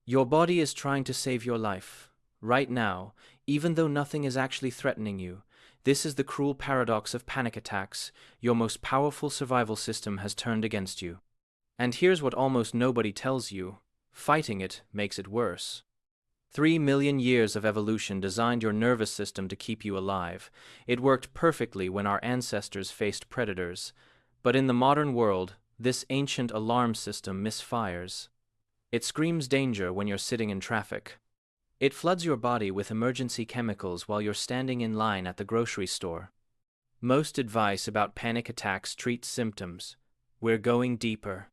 Your body is trying to save your life, right now, even though nothing is actually threatening you. This is the cruel paradox of panic attacks. Your most powerful survival system has turned against you. And here's what almost nobody tells you: fighting it makes it worse. 3 million years of evolution designed your nervous system to keep you alive. It worked perfectly when our ancestors faced predators. But in the modern world, this ancient alarm system misfires. It screams danger when you're sitting in traffic. It floods your body with emergency chemicals while you're standing in line at the grocery store. Most advice about panic attacks treats symptoms. We're going deeper.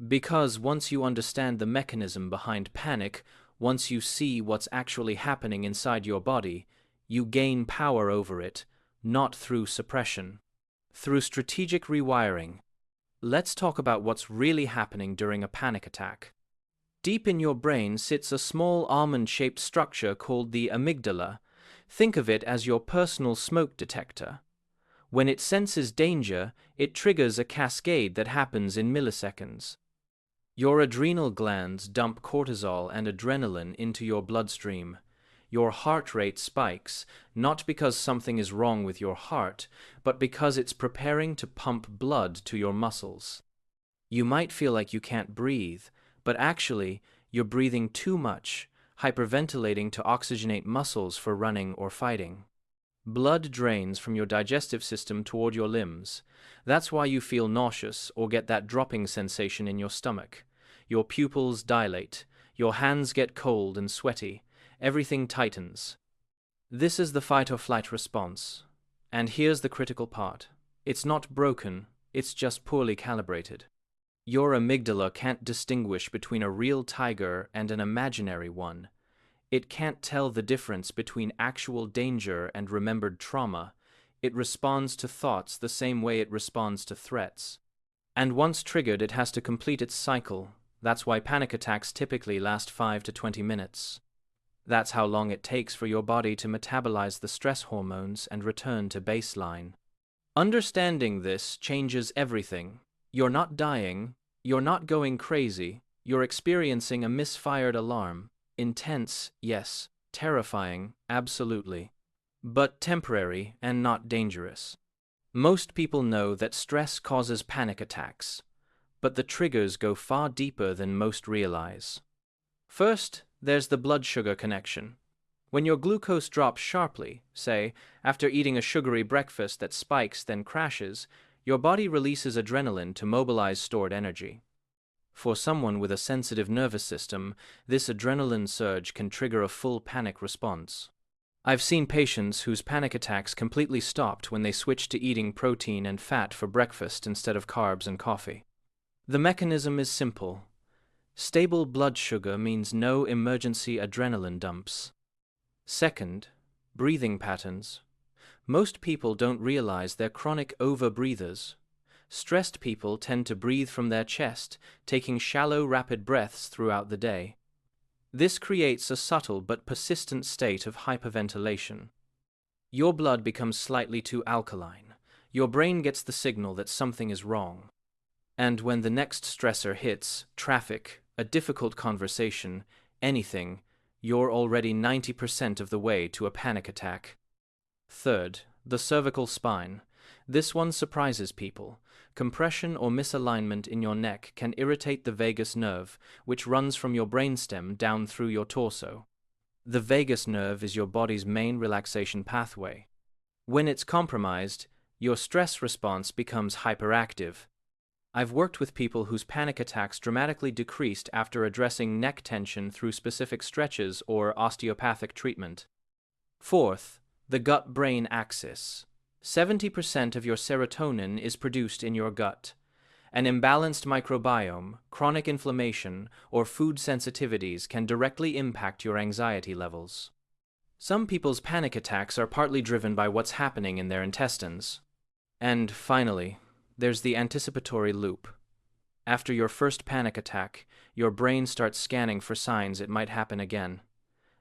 Because once you understand the mechanism behind panic, once you see what's actually happening inside your body, you gain power over it, not through suppression, through strategic rewiring. Let's talk about what's really happening during a panic attack. Deep in your brain sits a small almond-shaped structure called the amygdala. Think of it as your personal smoke detector. When it senses danger, it triggers a cascade that happens in milliseconds. Your adrenal glands dump cortisol and adrenaline into your bloodstream. Your heart rate spikes, not because something is wrong with your heart, but because it's preparing to pump blood to your muscles. You might feel like you can't breathe, but actually, you're breathing too much, hyperventilating to oxygenate muscles for running or fighting. Blood drains from your digestive system toward your limbs. That's why you feel nauseous or get that dropping sensation in your stomach. Your pupils dilate, your hands get cold and sweaty, everything tightens. This is the fight or flight response. And here's the critical part. It's not broken, it's just poorly calibrated. Your amygdala can't distinguish between a real tiger and an imaginary one. It can't tell the difference between actual danger and remembered trauma. It responds to thoughts the same way it responds to threats. And once triggered, it has to complete its cycle. That's why panic attacks typically last 5 to 20 minutes. That's how long it takes for your body to metabolize the stress hormones and return to baseline. Understanding this changes everything. You're not dying, you're not going crazy, you're experiencing a misfired alarm. Intense, yes. Terrifying, absolutely. But temporary and not dangerous. Most people know that stress causes panic attacks, but the triggers go far deeper than most realize. First, there's the blood sugar connection. When your glucose drops sharply, say, after eating a sugary breakfast that spikes then crashes, your body releases adrenaline to mobilize stored energy. For someone with a sensitive nervous system, this adrenaline surge can trigger a full panic response. I've seen patients whose panic attacks completely stopped when they switched to eating protein and fat for breakfast instead of carbs and coffee. The mechanism is simple. Stable blood sugar means no emergency adrenaline dumps. Second, breathing patterns. Most people don't realize they're chronic overbreathers. Stressed people tend to breathe from their chest, taking shallow, rapid breaths throughout the day. This creates a subtle but persistent state of hyperventilation. Your blood becomes slightly too alkaline. Your brain gets the signal that something is wrong. And when the next stressor hits, traffic, a difficult conversation, anything, you're already 90% of the way to a panic attack. Third, the cervical spine. This one surprises people. Compression or misalignment in your neck can irritate the vagus nerve, which runs from your brainstem down through your torso. The vagus nerve is your body's main relaxation pathway. When it's compromised, your stress response becomes hyperactive. I've worked with people whose panic attacks dramatically decreased after addressing neck tension through specific stretches or osteopathic treatment. Fourth, the gut-brain axis. 70% of your serotonin is produced in your gut. An imbalanced microbiome, chronic inflammation, or food sensitivities can directly impact your anxiety levels. Some people's panic attacks are partly driven by what's happening in their intestines. And finally, there's the anticipatory loop. After your first panic attack, your brain starts scanning for signs it might happen again.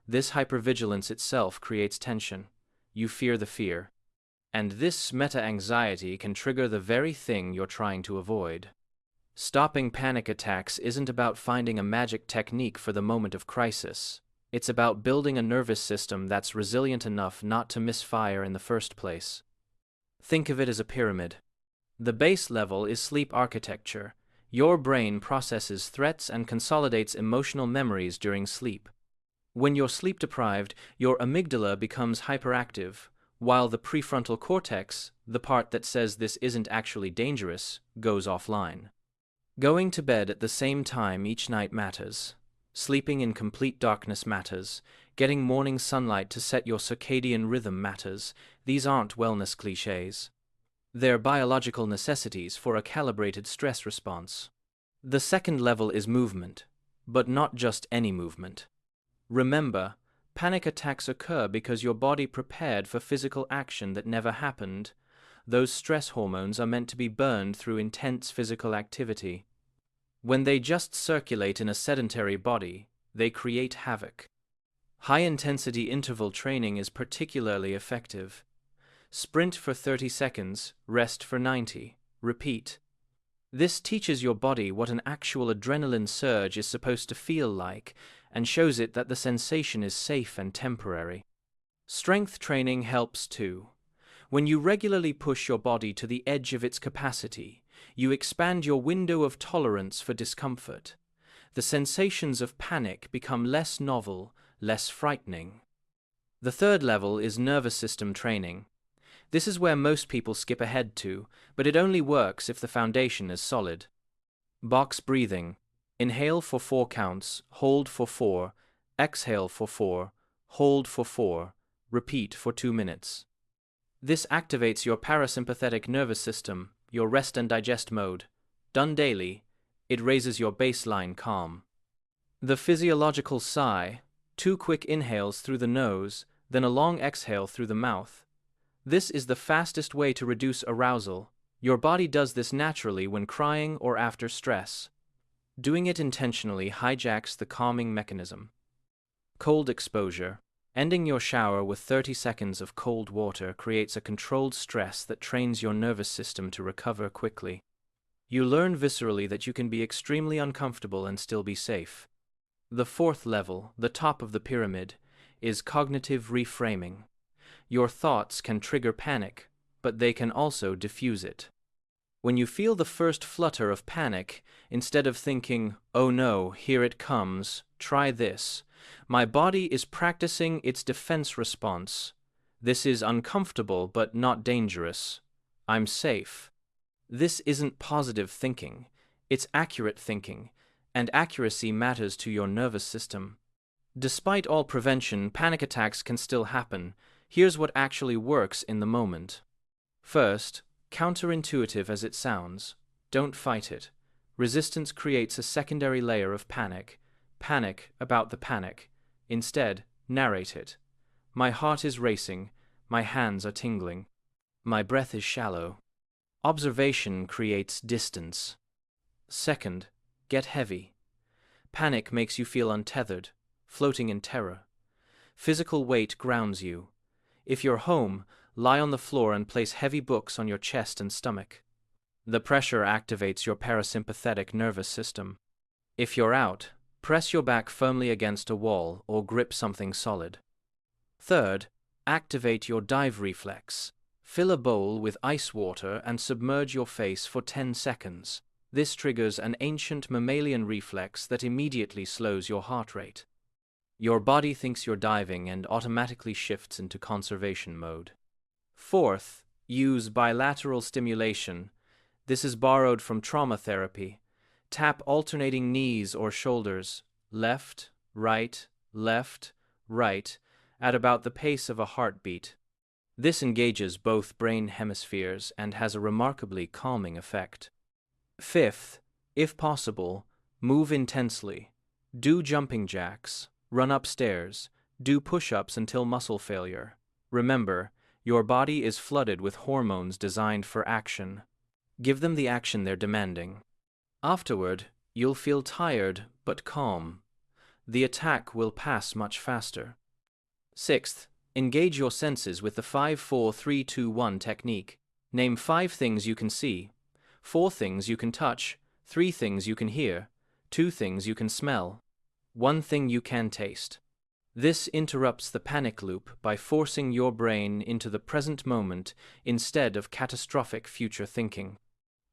This hypervigilance itself creates tension. You fear the fear. And this meta-anxiety can trigger the very thing you're trying to avoid. Stopping panic attacks isn't about finding a magic technique for the moment of crisis. It's about building a nervous system that's resilient enough not to misfire in the first place. Think of it as a pyramid. The base level is sleep architecture. Your brain processes threats and consolidates emotional memories during sleep. When you're sleep deprived, your amygdala becomes hyperactive, while the prefrontal cortex, the part that says this isn't actually dangerous, goes offline. Going to bed at the same time each night matters. Sleeping in complete darkness matters. Getting morning sunlight to set your circadian rhythm matters. These aren't wellness cliches. They're biological necessities for a calibrated stress response. The second level is movement, but not just any movement. Remember, panic attacks occur because your body prepared for physical action that never happened. Those stress hormones are meant to be burned through intense physical activity. When they just circulate in a sedentary body, they create havoc. High-intensity interval training is particularly effective. Sprint for 30 seconds, rest for 90. Repeat. This teaches your body what an actual adrenaline surge is supposed to feel like and shows it that the sensation is safe and temporary. Strength training helps too. When you regularly push your body to the edge of its capacity, you expand your window of tolerance for discomfort. The sensations of panic become less novel, less frightening. The third level is nervous system training. This is where most people skip ahead to, but it only works if the foundation is solid. Box breathing. Inhale for 4 counts, hold for 4, exhale for 4, hold for 4, repeat for 2 minutes. This activates your parasympathetic nervous system, your rest and digest mode. Done daily, it raises your baseline calm. The physiological sigh, 2 quick inhales through the nose, then a long exhale through the mouth. This is the fastest way to reduce arousal. Your body does this naturally when crying or after stress. Doing it intentionally hijacks the calming mechanism. Cold exposure. Ending your shower with 30 seconds of cold water creates a controlled stress that trains your nervous system to recover quickly. You learn viscerally that you can be extremely uncomfortable and still be safe. The fourth level, the top of the pyramid, is cognitive reframing. Your thoughts can trigger panic, but they can also diffuse it. When you feel the first flutter of panic, instead of thinking, "Oh no, here it comes, try this," my body is practicing its defense response. This is uncomfortable but not dangerous. I'm safe. This isn't positive thinking, it's accurate thinking, and accuracy matters to your nervous system. Despite all prevention, panic attacks can still happen. Here's what actually works in the moment. First, counterintuitive as it sounds, don't fight it. Resistance creates a secondary layer of panic. Panic about the panic. Instead, narrate it. My heart is racing. My hands are tingling. My breath is shallow. Observation creates distance. Second, get heavy. Panic makes you feel untethered, floating in terror. Physical weight grounds you. If you're home, lie on the floor and place heavy books on your chest and stomach. The pressure activates your parasympathetic nervous system. If you're out, press your back firmly against a wall or grip something solid. Third, activate your dive reflex. Fill a bowl with ice water and submerge your face for 10 seconds. This triggers an ancient mammalian reflex that immediately slows your heart rate. Your body thinks you're diving and automatically shifts into conservation mode. Fourth, use bilateral stimulation. This is borrowed from trauma therapy. Tap alternating knees or shoulders, left, right, at about the pace of a heartbeat. This engages both brain hemispheres and has a remarkably calming effect. Fifth, if possible, move intensely. Do jumping jacks, run upstairs, do push-ups until muscle failure. Remember, your body is flooded with hormones designed for action. Give them the action they're demanding. Afterward, you'll feel tired but calm. The attack will pass much faster. Sixth, engage your senses with the 5-4-3-2-1 technique. Name 5 things you can see, 4 things you can touch, 3 things you can hear, 2 things you can smell, 1 thing you can taste. This interrupts the panic loop by forcing your brain into the present moment instead of catastrophic future thinking.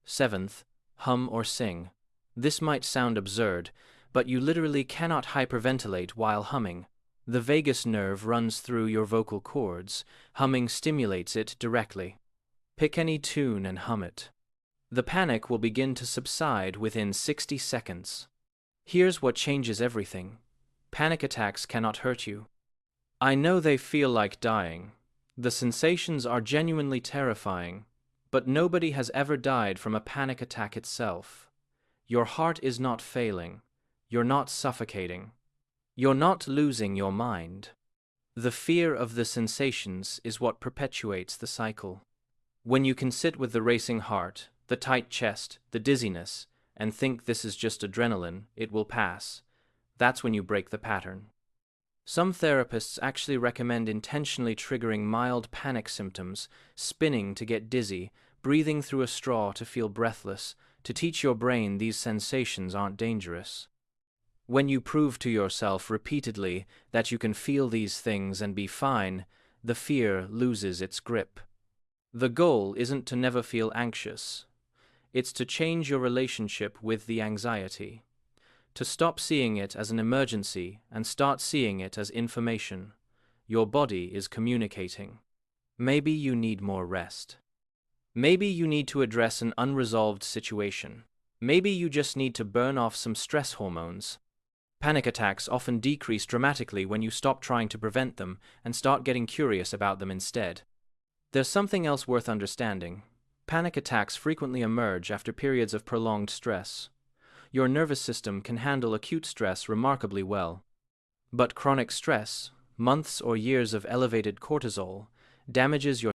7th, hum or sing. This might sound absurd, but you literally cannot hyperventilate while humming. The vagus nerve runs through your vocal cords. Humming stimulates it directly. Pick any tune and hum it. The panic will begin to subside within 60 seconds. Here's what changes everything. Panic attacks cannot hurt you. I know they feel like dying. The sensations are genuinely terrifying, but nobody has ever died from a panic attack itself. Your heart is not failing. You're not suffocating. You're not losing your mind. The fear of the sensations is what perpetuates the cycle. When you can sit with the racing heart, the tight chest, the dizziness, and think this is just adrenaline, it will pass, that's when you break the pattern. Some therapists actually recommend intentionally triggering mild panic symptoms, spinning to get dizzy, breathing through a straw to feel breathless, to teach your brain these sensations aren't dangerous. When you prove to yourself repeatedly that you can feel these things and be fine, the fear loses its grip. The goal isn't to never feel anxious. It's to change your relationship with the anxiety. To stop seeing it as an emergency and start seeing it as information. Your body is communicating. Maybe you need more rest. Maybe you need to address an unresolved situation. Maybe you just need to burn off some stress hormones. Panic attacks often decrease dramatically when you stop trying to prevent them and start getting curious about them instead. There's something else worth understanding. Panic attacks frequently emerge after periods of prolonged stress. Your nervous system can handle acute stress remarkably well. But chronic stress, months or years of elevated cortisol, damages your